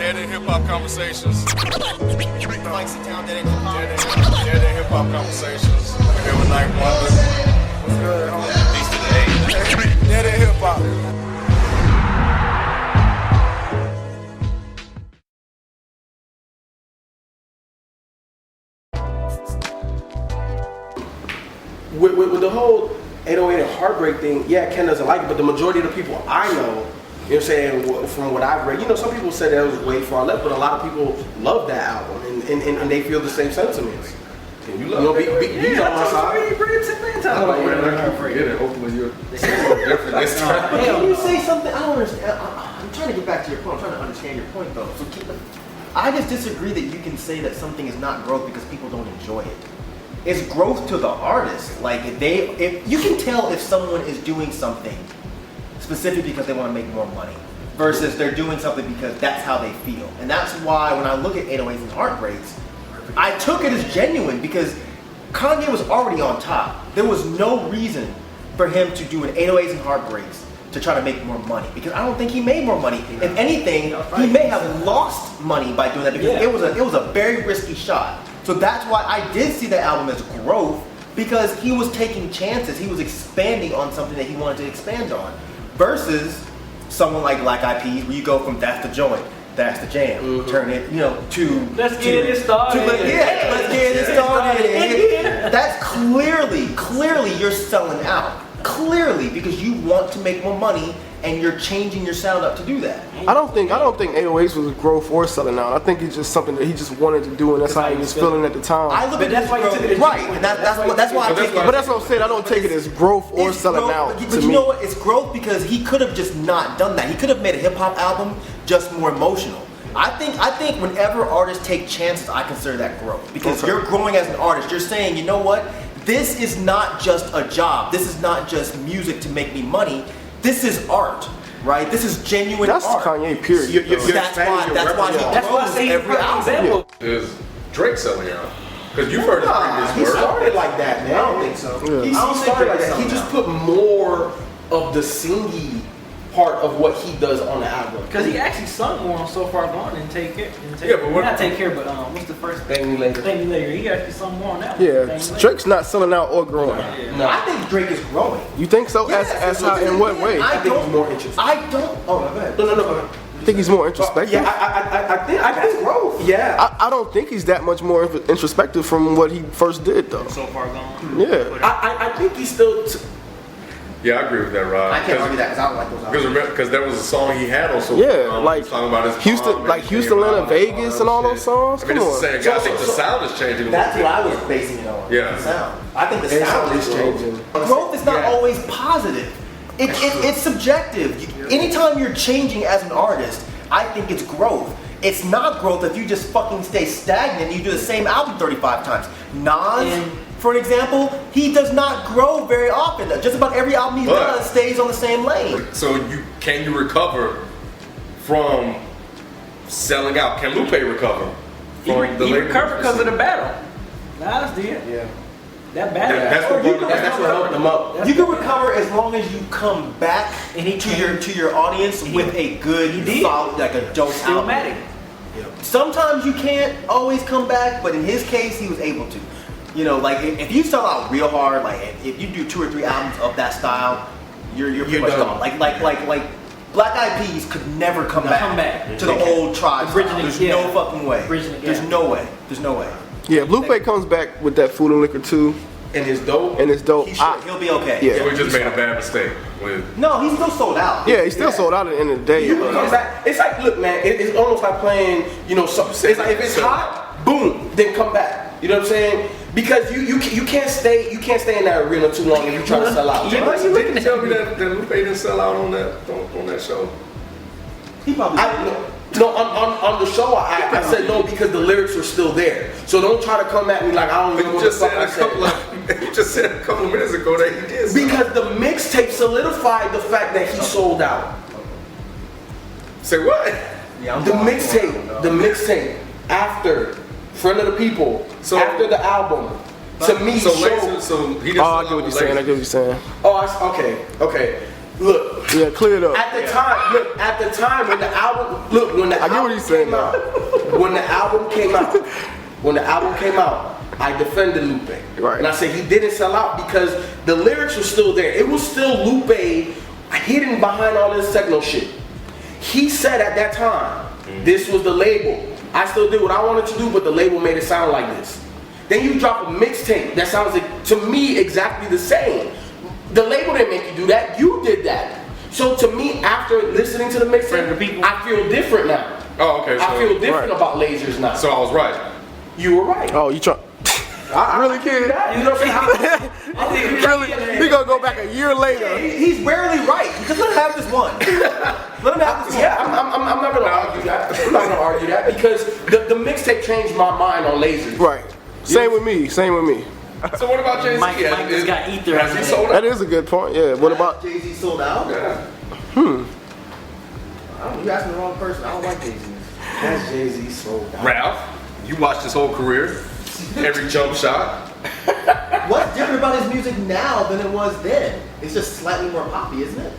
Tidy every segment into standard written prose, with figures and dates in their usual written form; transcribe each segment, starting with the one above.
Dead in hip hop conversations. Mike's in town, dead in hip hop. Dead in hip hop conversations. Here with Night Wonder. What's good, homie? Peace to the A. Dead in hip hop. With the whole 808 and Heartbreak thing, yeah, Ken doesn't like it, but the majority of the people I know, you know what I'm saying, from what I've read, you know, some people said that it was way far left, but a lot of people love that album, and they feel the same sentiments. And you love it? He's on my side. Hopefully you're different this time. Can you say something? I don't understand. I'm trying to get back to your point. I'm trying to understand your point, though. So I just disagree that you can say that something is not growth because people don't enjoy it. It's growth to the artist. Like if you can tell if someone is doing something specifically because they want to make more money versus they're doing something because that's how they feel. And that's why when I look at 808s and Heartbreaks, I took it as genuine because Kanye was already on top. There was no reason for him to do an 808s and Heartbreaks to try to make more money because I don't think he made more money. If anything, he may have lost money by doing that because it was a very risky shot. So that's why I did see the album as growth because he was taking chances. He was expanding on something that he wanted to expand on versus someone like Black Eyed Peas where you go from that's the joint, that's the jam, turn it, you know, to let's get it started. Let's get it started. That's clearly you're selling out. Clearly, because you want to make more money and you're changing your sound up to do that. I don't think 808s was growth or selling out. I think it's just something that he just wanted to do, and that's how he was feeling at the time. I look at that's why you took it as right, and that's why I take it. But that's what I'm saying. I don't take it as growth or selling out. But you know what? It's growth because he could have just not done that. He could have made a hip hop album just more emotional. I think whenever artists take chances, I consider that growth because you're growing as an artist. You're saying, you know what? This is not just a job. This is not just music to make me money. This is art, right? This is genuine art. That's Kanye, period. That's why he grows every album. Is Drake selling out? Because you've heard his previous He work. started like that, man. I don't think so. He started like that. He just put more of the singy part of what he does on the album. Because he actually sung more on So Far Gone and Take Care. Yeah, but not Take Care, but what's the first? Thank Me Later. Thank Me Later. He actually sung more on that one. Yeah, Drake's not selling out or growing. Yeah. No, I think Drake is growing. You think so? Yes, as how, in what way? I think he's more interesting. I don't. Oh, go ahead. No. I think he's more introspective. Yeah, I think growth. Yeah. I don't think he's that much more introspective from what he first did, though. So Far Gone. Yeah. I think he's still. Yeah, I agree with that, Rod. I can't argue that because I don't like those albums. Because there was a song he had on So like talking about his Houston, Atlanta, Vegas, and all those songs. I mean, it's the same guy. I think the sound is changing. That's what I was basing it on. Yeah. The sound. I think the sound is changing. Growth is not always positive. It's subjective. Anytime you're changing as an artist, I think it's growth. It's not growth if you just fucking stay stagnant and you do the same album 35 times. Nas, for an example, he does not grow very often. Just about every album he does stays on the same lane. So can you recover from selling out? Can Lupe recover? He recovered because of the battle. Nas did. Yeah. That battle. That's what helped him up. You can recover as long as you come back to your audience with a good, solid, like a dope album. Yeah. Sometimes you can't always come back, but in his case, he was able to. You know, like if you sell out real hard, like if you do 2 or 3 albums of that style, you're pretty much gone. Like Black Eyed Peas could never come back to the old tribe. There's no fucking way. There's no way. Yeah, if Lupe comes back with that Food and Liquor 2, and it's dope. He'll be okay. Yeah. So he just made a bad mistake. No, he's still sold out. Yeah, he's still sold out at the end of the day. You can come back. It's like, look, man, it's almost like playing, you know, it's like if it's hot, boom, then come back. You know what I'm saying? Because you can't stay in that arena too long if you try to sell out. Didn't you tell me that Lupe didn't sell out on that show? He probably on the show I said no because the lyrics were still there. So don't try to come at me like I don't know what the fuck I said. You just said a couple of minutes ago that he did. Because the mixtape solidified the fact that he sold out. Say what? The mixtape after Friend of the People, after the album, to me so he didn't I get what you're saying. Oh, okay. Look. Yeah, clear it up. At the time, when the album, I get what he's saying now. When the album came out, I defended Lupe. Right. And I said he didn't sell out because the lyrics were still there. It was still Lupe hidden behind all this techno shit. He said at that time, this was the label. I still did what I wanted to do, but the label made it sound like this. Then you drop a mixtape that sounds like, to me, exactly the same. The label didn't make you do that. You did that. So to me, after listening to the mixtape, I feel different now. Oh, okay. I feel different about lasers now. So I was right. You were right. Oh, you try. Really, kid? You know what I'm saying? Really? We gonna go back a year later. He's rarely right. Just let him have this one. Let him have this one. Yeah, I'm not gonna argue that. I'm not gonna argue that because the mixtape changed my mind on lasers. Right. Same with me. So what about Jay-Z? Mike just got ether. Has he sold out? That is a good point. Yeah. What about? Jay-Z sold out? Yeah. You asking the wrong person. I don't like Jay-Z. Has Jay-Z sold out? Ralph, you watched his whole career, every jump shot. What's different about his music now than it was then? It's just slightly more poppy, isn't it?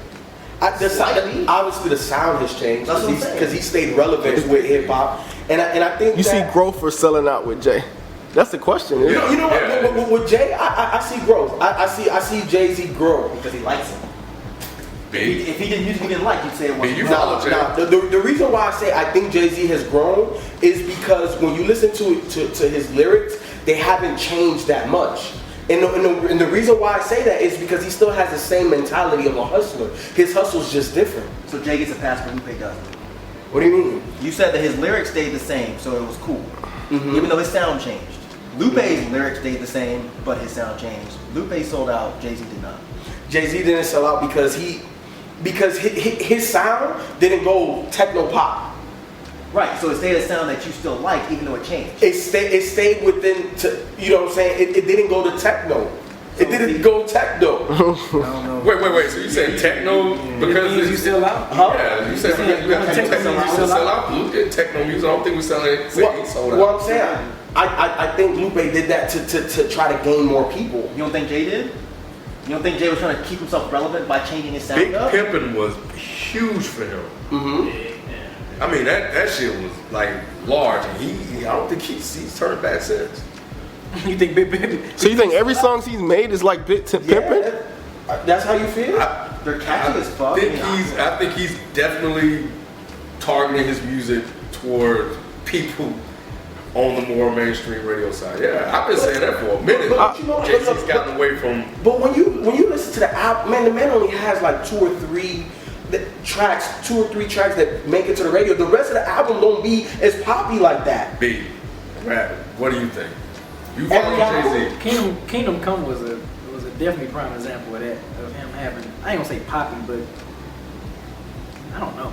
Obviously, the sound has changed That's what I'm saying. because he stayed relevant with hip hop, and I think You see that, growth for selling out with Jay? That's the question. You know what? With Jay, I see growth. I see Jay-Z grow. Because he likes it. B. If he did music he didn't like, you'd say it wasn't. You follow Jay. The reason why I say I think Jay-Z has grown is because when you listen to his lyrics, they haven't changed that much. And the reason why I say that is because he still has the same mentality of a hustler. His hustle's just different. So Jay gets a pass, but Lupe doesn't. What do you mean? You said that his lyrics stayed the same, so it was cool. Even though his sound changed. Lupe's lyrics stayed the same, but his sound changed. Lupe sold out, Jay-Z did not. Jay-Z didn't sell out because his sound didn't go techno pop. Right, so it stayed a sound that you still like, even though it changed. It stayed within, you know what I'm saying? It didn't go to techno. It didn't go techno. I don't know. Wait. So you saying techno because you sell out? Yeah, you said because you got techno music to sell out. Lupe did techno music. I don't think we selling he sold out. What I'm saying, I think Lupe did that to try to gain more people. You don't think Jay did? You don't think Jay was trying to keep himself relevant by changing his sound Big up? Pimpin' was huge for him. Mm-hmm. I mean that shit was like large, and I don't think he's turned back since. You think Big Baby? So you think every song he's made is like pimping? That's how you feel? They're catchy as fuck. I think he's definitely targeting his music toward people on the more mainstream radio side. Yeah, I've been saying that for a minute. But you know, Jay-Z's gotten away from. But when you listen to the album, man, the man only has like two or three tracks that make it to the radio. The rest of the album don't be as poppy like that. B, rap. What do you think? You follow Jay-Z? Kingdom Come was a definitely prime example of that, of him having, I ain't gonna say poppy, but I don't know.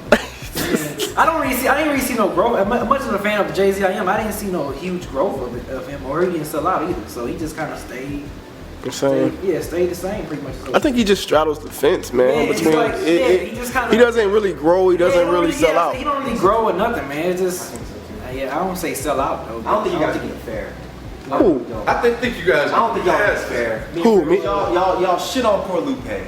I didn't really see no growth. As much as a fan of Jay-Z I am, I didn't see no huge growth of him, or he didn't sell out either. So he just kind of stayed the same pretty much. I think he just straddles the fence, man. Yeah, between like, he just kinda, he doesn't really grow. He doesn't really sell out. He don't really grow or nothing, man. It's just, I don't say sell out though. I don't think you guys are being fair. Who? I think you guys. I don't think y'all are fair. Who? Me? Y'all shit on poor Lupe.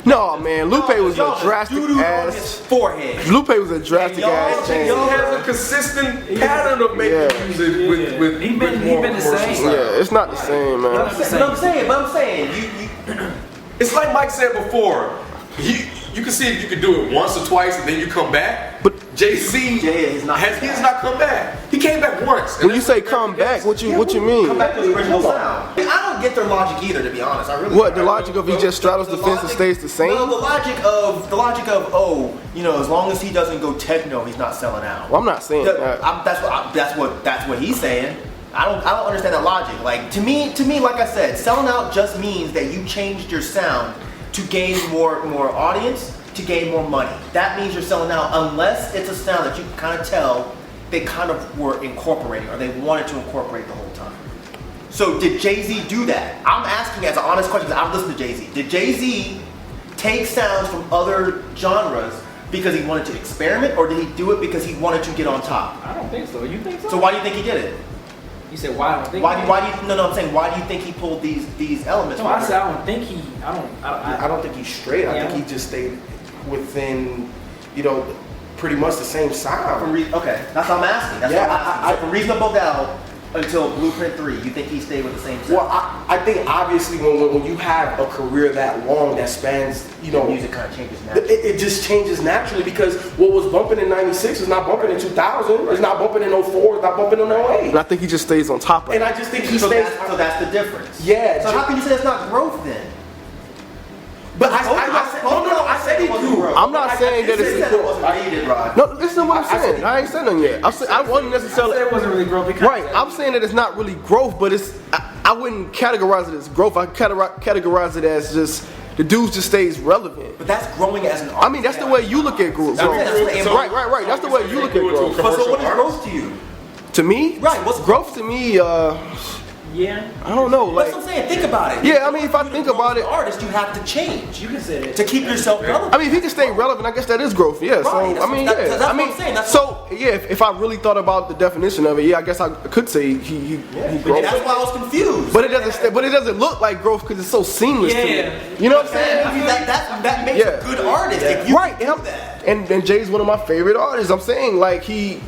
No, man. Lupe was a drastic on his ass. forehead. Lupe was a drastic ass change. He has a consistent pattern of making music with He been more the same. commercial Yeah, it's not the same, man. But I'm saying, you It's like Mike said before. You can see if you can do it once or twice and then you come back. But Jay-Z has not come back. He came back once. when you say come back, what you mean? come back to the original sound. I don't get their logic either, to be honest. I really. What, the logic of he just straddles the fence and stays the same? No, the logic of as long as he doesn't go techno, he's not selling out. Well, I'm not saying that. That's what he's saying. I don't understand that logic. Like to me, like I said, selling out just means that you changed your sound to gain more audience, to gain more money. That means you're selling out, unless it's a sound that you can kind of tell they kind of were incorporating, or they wanted to incorporate the whole time. So did Jay-Z do that? I'm asking as an honest question, because I've listened to Jay-Z. Did Jay-Z take sounds from other genres because he wanted to experiment, or did he do it because he wanted to get on top? I don't think so. You think so? So why do you think he did it? You said why I don't think. Why do you? No, I'm saying why do you think he pulled these elements? No, I said I don't think he. I don't think he's straight. I Yeah. think he just stayed within, pretty much the same sound. Okay, that's what I'm asking. That's Yeah, what I'm asking. So from Reasonable Doubt until Blueprint 3, you think he stayed with the same sound? Well, I think obviously when you have a career that long that spans, music kind of changes naturally. it just changes naturally because what was bumping in '96 is not bumping in 2000. It's not bumping in '04. It's not bumping in '08. And I think he just stays on top of it. And I just think he So stays. that's the difference. Yeah. So how can you say that's not growth then? But I said he grew. I'm not saying that You said it's it wasn't needed, Rod. no. Listen to what I'm saying. I ain't said nothing yet. I wasn't I necessarily said it wasn't really growth. right. I'm saying that it's not really growth, but it's. I wouldn't categorize it as growth. I categorize it as just the dude just stays relevant. But that's growing as an artist. I mean, that's the way you look at growth. That's what- Right. That's the way you look at growth. But so what is growth to you? To me, Right, what's growth to me? Yeah. I don't know. That's Like, what I'm saying. Think about it. yeah. I mean, if I think about it, artist, you have to change You can say that. to keep yourself relevant. I mean, if he can stay relevant, I guess that is growth. Yeah. Right, So that's I mean, what- yeah. that's I what mean, I'm saying, that's so yeah. If I really thought about the definition of it, yeah, I guess I could say he And grows. that's why I was confused. But it doesn't. But it doesn't look like growth because it's so seamless to Yeah. me. You know what I'm saying? I mean, that makes Yeah. a good artist if you Right. can do that. And Jay's one of my favorite artists. I'm saying like he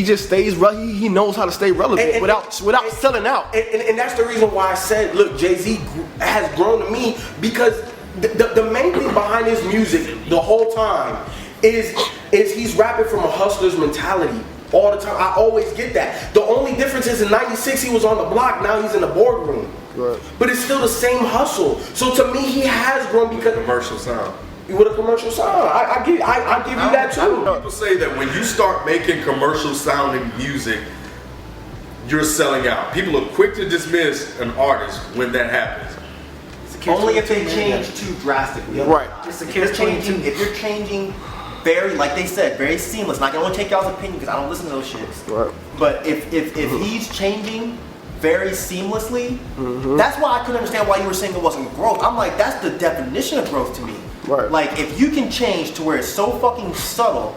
just stays. He knows how to stay relevant And- without selling out. And that's the reason why I said, look, Jay-Z has grown to me because the main thing behind his music the whole time is he's rapping from a hustler's mentality all the time. I always get that. The only difference is in '96 he was on the block, now he's in the boardroom. Right. But it's still the same hustle. So to me, he has grown because Commercial sound. with a commercial sound. I give you that too. People say that when you start making commercial sounding music, you're selling out. People are quick to dismiss an artist when that happens. Only if they change too drastically. Right. It's a If you're catch-22. if you're changing very, like they said, very seamless. And I can only take y'all's opinion because I don't listen to those shits. Right. But if he's changing very seamlessly, that's why I couldn't understand why you were saying it wasn't growth. I'm like, that's the definition of growth to me. Right. Like, if you can change to where it's so fucking subtle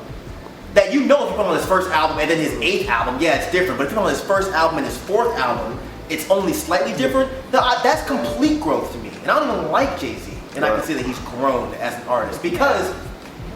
that you know if you put on his first album and then his 8th album, yeah, it's different. But if you put on his first album and his 4th album, it's only slightly different. That's complete growth to me. And I don't even like Jay-Z. And I can see that he's grown as an artist because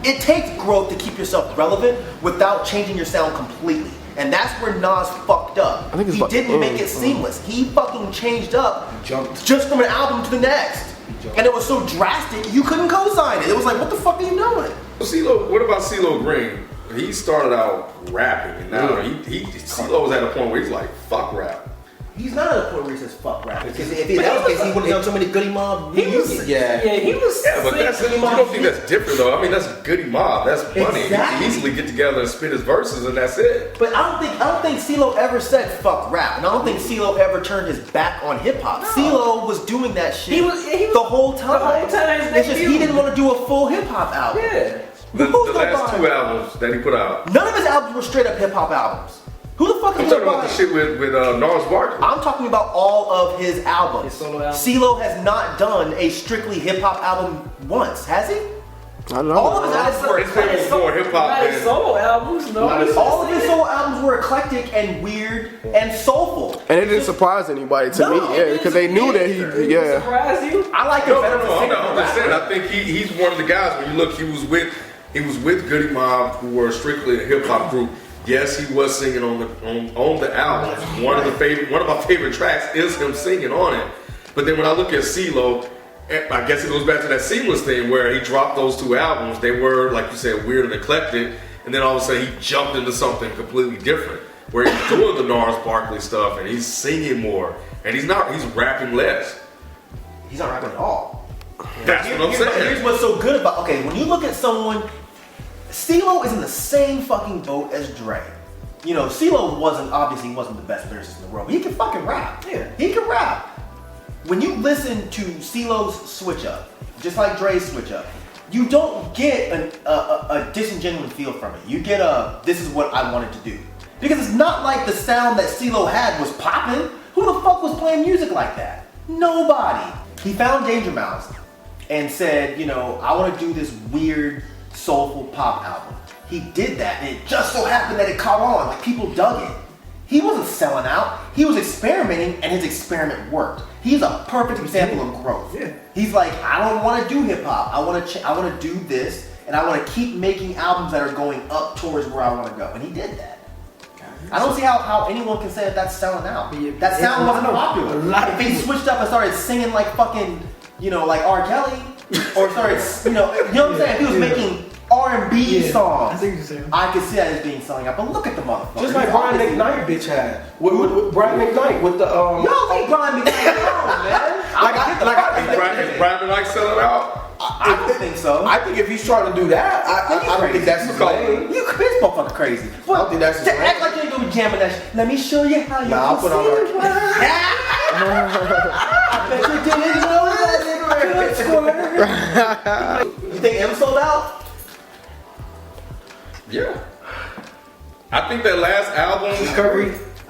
it takes growth to keep yourself relevant without changing your sound completely. And that's where Nas fucked up. I think it's He about the didn't make end. it seamless. He fucking changed up jumped. just from an album to the next. And it was so drastic, you couldn't co-sign it. It was like, what the fuck are you doing? CeeLo, what about CeeLo Green? He started out rapping, and now CeeLo was at a point where he's like, fuck rap. He's not at a point where he says fuck rap. Because if he was the case, he wouldn't have done so many Goody Mob music. Yeah, he was. Yeah, but that's, you don't think that's different though. I mean, that's Goody Mob. That's funny. He Exactly. can easily get together and spit his verses, and that's it. But I don't think CeeLo ever said fuck rap, and I don't think CeeLo ever turned his back on hip hop. CeeLo was doing that shit He was the whole time. the whole time. It's just he didn't want to do a full hip hop album. Yeah. The Who's gonna last buy 2 it? albums that he put out. None of his albums were straight up hip hop albums. Who the fuck I'm is talking gonna about buy the it? shit with Nas Barkley. I'm talking about all of his albums. His solo albums? CeeLo has not done a strictly hip hop album once, has he? I don't know. All of his albums It's been more hip hop Not his than. solo albums, no. all of his solo albums were eclectic and weird and soulful. And it didn't surprise anybody to No, me, yeah, because they knew that yeah. Surprise you? I like No, it better than I'm just saying. I think he's one of the guys. When you look, he was with Goody Mob, who were strictly a hip hop group. Yes, he was singing on the album. One of my favorite tracks is him singing on it. But then when I look at CeeLo, I guess it goes back to that seamless thing where he dropped those 2 albums. They were, like you said, weird and eclectic, and then all of a sudden he jumped into something completely different, where he's doing the Nas Barkley stuff and he's singing more, and he's rapping less. He's not rapping at all. That's what I'm Here's saying. what's so good about, okay, when you look at someone, CeeLo is in the same fucking boat as Dre. You know, CeeLo obviously wasn't the best lyricist in the world, but he can fucking rap. Yeah. He can rap. When you listen to CeeLo's switch up, just like Dre's switch up, you don't get a disingenuous feel from it. You get this is what I wanted to do. Because it's not like the sound that CeeLo had was popping. Who the fuck was playing music like that? Nobody. He found Danger Mouse and said, you know, I want to do this weird, soulful pop album. He did that, and it just so happened that it caught on. Like, people dug it. He wasn't selling out. He was experimenting, and his experiment worked. He's a perfect example of growth. Yeah. He's like, I don't want to do hip hop. I want to do this, and I want to keep making albums that are going up towards where I want to go. And he did that. I don't see how anyone can say that that's selling out. Yeah, that sound wasn't a popular. lot of If he switched up and started singing like fucking, like R. Kelly, or started, you know what I'm saying? If he was making R&B songs, I think you're saying. I could see that as being selling out. But look at the motherfucker. Just like Brian McKnight, bitch had. With Brian McKnight with the Y'all think Brian McKnight alone, man? Is Brian McKnight selling out? I don't think so. I think if he's trying to do that, I don't think that's his lane. You this motherfucker crazy. I don't think that's his To act lane. like you ain't gonna be jamming that shit. Let me show you how you Nah, I'll put on work. I bet you didn't know that. You think M sold out? Yeah. I think that last album,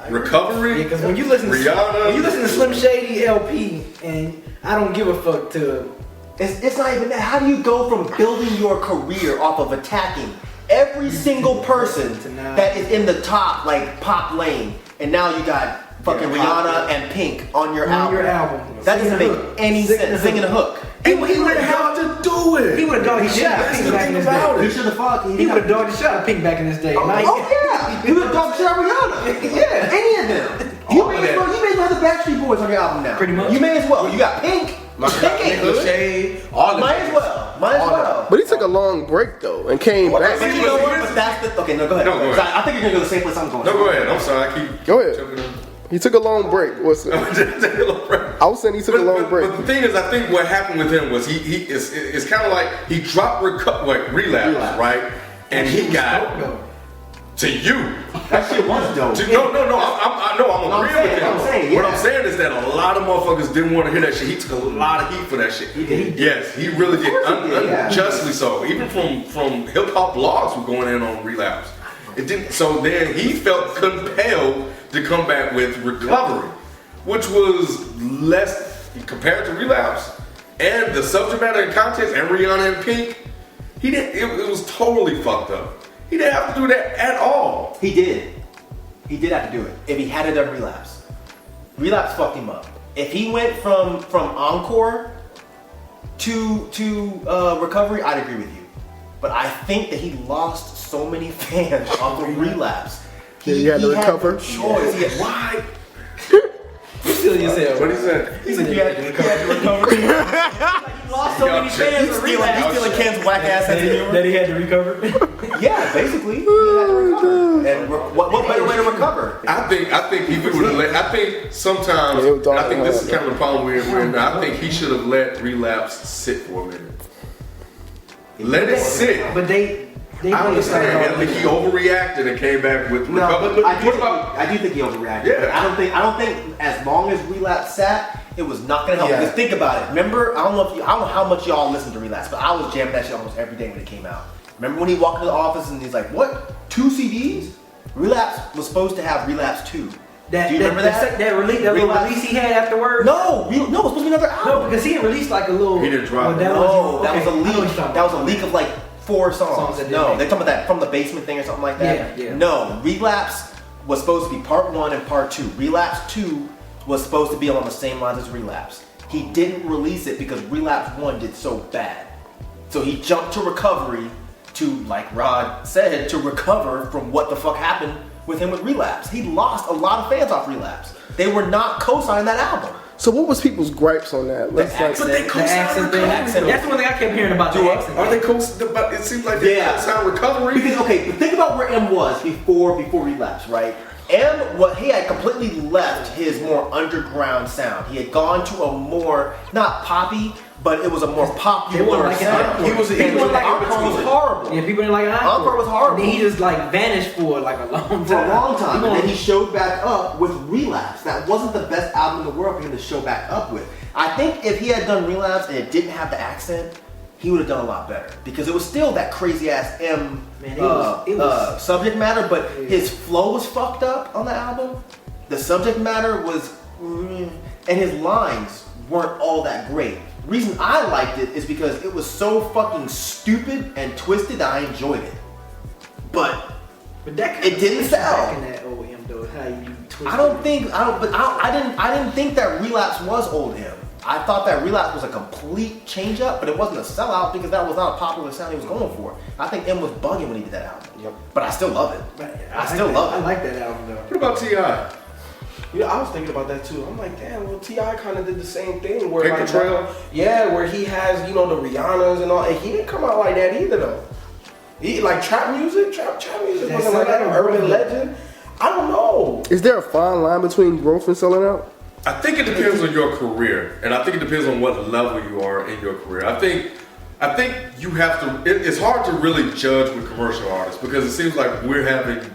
Recovery. Yeah, because when you listen Rihanna. when you listen to Slim Shady LP, and I don't give a fuck to. It's not even that. How do you go from building your career off of attacking every single person that is in the top like pop lane, and now you got fucking Rihanna and Pink on your album? That doesn't make any sense. Singing a hook. He wouldn't have to do it. He would have dogged his shot at Pink back in his day. He should have fucked. He would have dogged his shot at Pink back in his day. Oh yeah, he would have dogged shit out of Rihanna. Yeah, any of them. You may as well have the Backstreet Boys on your album now. Pretty much. You may as well. You got Pink. Pink ain't good. Might as well. But he took a long break though and came back. But you know what? But that's the okay. No, go ahead. No, go ahead. I think you're gonna go the same place I'm going. No, go ahead. I'm sorry. I keep. Go ahead. jumping in. He took a long break. What's it? I was saying he took a long break. But the thing is, I think what happened with him was it's kind of like he dropped relapse, right? And he got to you. That shit was dope. No, I'm agreeing with him. I'm saying, What yeah. I'm saying is that a lot of motherfuckers didn't want to hear that shit. He took a lot of heat for that shit. He did. Yes, he really did. Yeah. Unjustly so. Even from hip hop blogs were going in on relapse. It didn't. So then he felt compelled to come back with Recovery, which was less compared to relapse and the subject matter and context and Rihanna and Pink. He didn't. It was totally fucked up. He didn't have to do that at all. He did. He did have to do it. If he hadn't done relapse fucked him up. If he went from Encore to Recovery, I'd agree with you. But I think that he lost so many fans off of relapse. He had to recover. No choice. He had, why? You still yourself. What he said? He said he had to recover. He lost so many fans of relapse. He's stealing Ken's whack ass sense of humor. That he had to recover. Yeah, basically, he had to recover. And what better way to recover? I think he would have let. I think sometimes. And I think this is kind of the problem we're in now. I think he should have let relapse sit for a minute. Let it sit. But they I understand. I think he overreacted and came back with No, Recovery. but I do think he overreacted. Yeah. I don't think as long as relapse sat, it was not gonna help. Yeah. Because think about it. Remember, I don't know how much y'all listened to relapse, but I was jamming that shit almost every day when it came out. Remember when he walked into the office and he's like, "What? 2 CDs?" Relapse was supposed to have Relapse 2. Do you remember that? That release he had afterwards? No, it was supposed to be another album. No, because he had released like a little. He didn't drop it. that was a leak. That That was a leak of like 4 songs. that No, didn't they're talking about that from the basement thing or something like that. Yeah. No, Relapse was supposed to be part 1 and part 2. Relapse 2 was supposed to be along the same lines as Relapse. He didn't release it because Relapse 1 did so bad. So he jumped to Recovery to, like Rod said, to recover from what the fuck happened with him with Relapse. He lost a lot of fans off Relapse. They were not co-signing that album. So what was people's gripes on that? But they The accent thing. That's the one thing I kept hearing about. The accent. Are they It seems like they sound Recovery. Because but think about where M was before Relapse, right? He had completely left his more underground sound. He had gone to a more not poppy, but it was a more popular like sound. it. People like Encore was horrible. Yeah, people didn't like Encore. Encore was horrible. And then he just like vanished for like a long time. For a long time, and then he showed back up with Relapse. That wasn't the best album in the world for him to show back up with. I think if he had done Relapse and it didn't have the accent, he would have done a lot better because it was still that crazy ass subject matter, but his flow was fucked up on the album. The subject matter was, and his lines weren't all that great. Reason I liked it is because it was so fucking stupid and twisted that I enjoyed it. But that it didn't sell. Back in that old M though, how you I didn't think that Relapse was old M. I thought that Relapse was a complete change up, but it wasn't a sellout because that was not a popular sound he was going for. I think M was bugging when he did that album. Yep. But I still love it. I like that album though. What about T.I.? You know, I was thinking about that too. I'm like, damn, well, T.I. kind of did the same thing. Where Paper like, Trail? Yeah, where he has, you know, the Rihannas and all, and he didn't come out like that either though. He like trap music wasn't like that. Urban legend. I don't know. Is there a fine line between growth and selling out? I think it depends on your career, and I think it depends on what level you are in your career. I think you have to. It's hard to really judge with commercial artists because it seems like we're having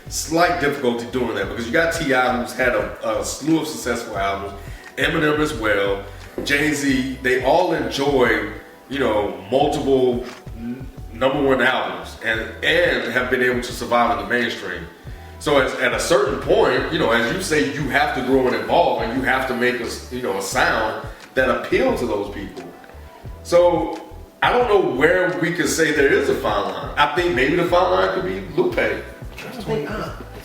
slight difficulty doing that because you got T.I. who's had a slew of successful albums, Eminem as well, Jay-Z. They all enjoy, you know, multiple #1 albums and have been able to survive in the mainstream. So at a certain point, you know, as you say, you have to grow and evolve, and you have to make a sound that appeals to those people. So I don't know where we could say there is a fine line. I think maybe the fine line could be Lupe.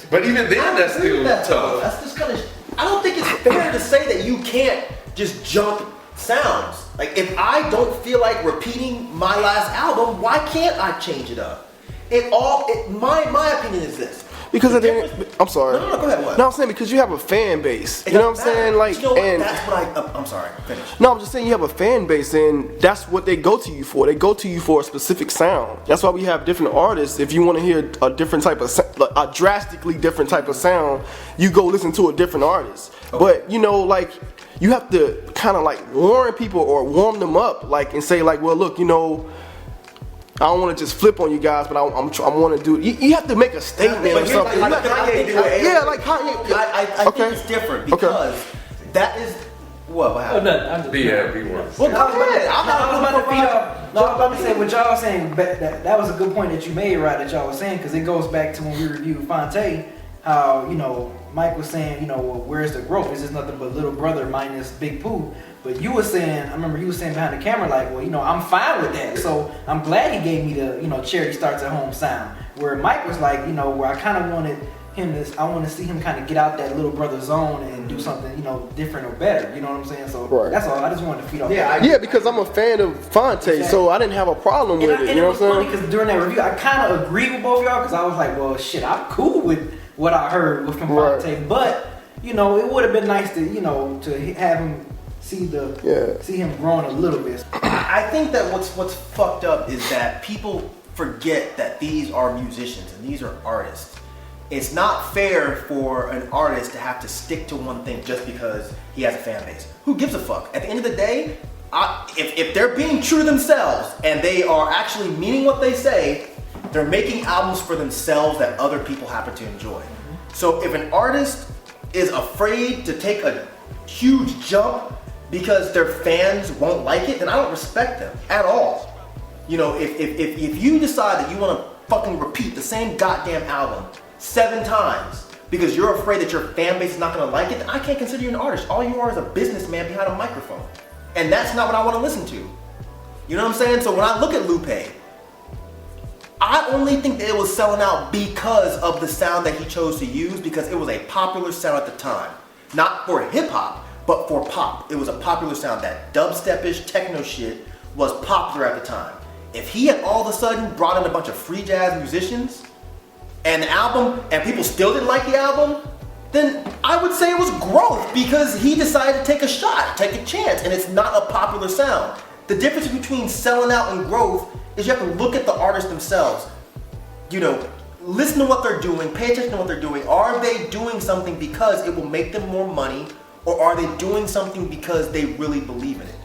But even then, that's still tough. That's just kind of. I don't think it's fair to say that you can't just jump sounds. Like if I don't feel like repeating my last album, why can't I change it up? My opinion is this. Because at the end, I'm sorry. No, go ahead. What? No, I'm saying because you have a fan base. You know what I'm saying? Like, you know what? and That's what I'm sorry. Finish. no, I'm just saying you have a fan base, and that's what they go to you for. They go to you for a specific sound. That's why we have different artists. If you want to hear a different type of, a drastically different type of sound, you go listen to a different artist. Okay. But you know, like, you have to kind of like warn people or warm them up, like, and say like, well, look, you know, I don't want to just flip on you guys, but I want to do. You have to make a statement or something. Like Kanye did. Yeah, like Kanye. I think it's different because that is what happened. Oh, nothing. Be one. Well, go ahead. I was about to feed off. No, I was about to say what y'all was saying. That was a good point that you made, right? That y'all was saying because it goes back to when we reviewed Fonte. How, you know, Mike was saying, you know, well, where's the growth? This is nothing but Little Brother minus Big Pooh. But you were saying, I remember you were saying behind the camera, like, well, you know, I'm fine with that. So I'm glad he gave me the, you know, Charity Starts at Home sound. Where Mike was like, you know, where I kind of wanted him to, I want to see him kind of get out that Little Brother zone and do something, you know, different or better. You know what I'm saying? So that's all. I just wanted to feed off that. Yeah, because I'm a fan of Fonte, so I didn't have a problem with it. You know what I'm saying? Funny because during that review, I kind of agreed with both of y'all because I was like, well, shit, I'm cool with what I heard from Fonte, but you know, it would have been nice to, you know, to have him see him growing a little bit. I think that what's fucked up is that people forget that these are musicians and these are artists. It's not fair for an artist to have to stick to one thing just because he has a fan base. Who gives a fuck? At the end of the day, if they're being true to themselves and they are actually meaning what they say, they're making albums for themselves that other people happen to enjoy. So if an artist is afraid to take a huge jump because their fans won't like it, then I don't respect them at all. You know, if you decide that you want to fucking repeat the same goddamn album 7 times because you're afraid that your fan base is not going to like it, then I can't consider you an artist. All you are is a businessman behind a microphone. And that's not what I want to listen to. You know what I'm saying? So when I look at Lupe, I only think that it was selling out because of the sound that he chose to use, because it was a popular sound at the time. Not for hip hop, but for pop. It was a popular sound. That dubstep-ish techno shit was popular at the time. If he had all of a sudden brought in a bunch of free jazz musicians and the album, and people still didn't like the album, then I would say it was growth because he decided to take a shot, take a chance, and it's not a popular sound. The difference between selling out and growth is you have to look at the artists themselves. You know, listen to what they're doing, pay attention to what they're doing. Are they doing something because it will make them more money, or are they doing something because they really believe in it?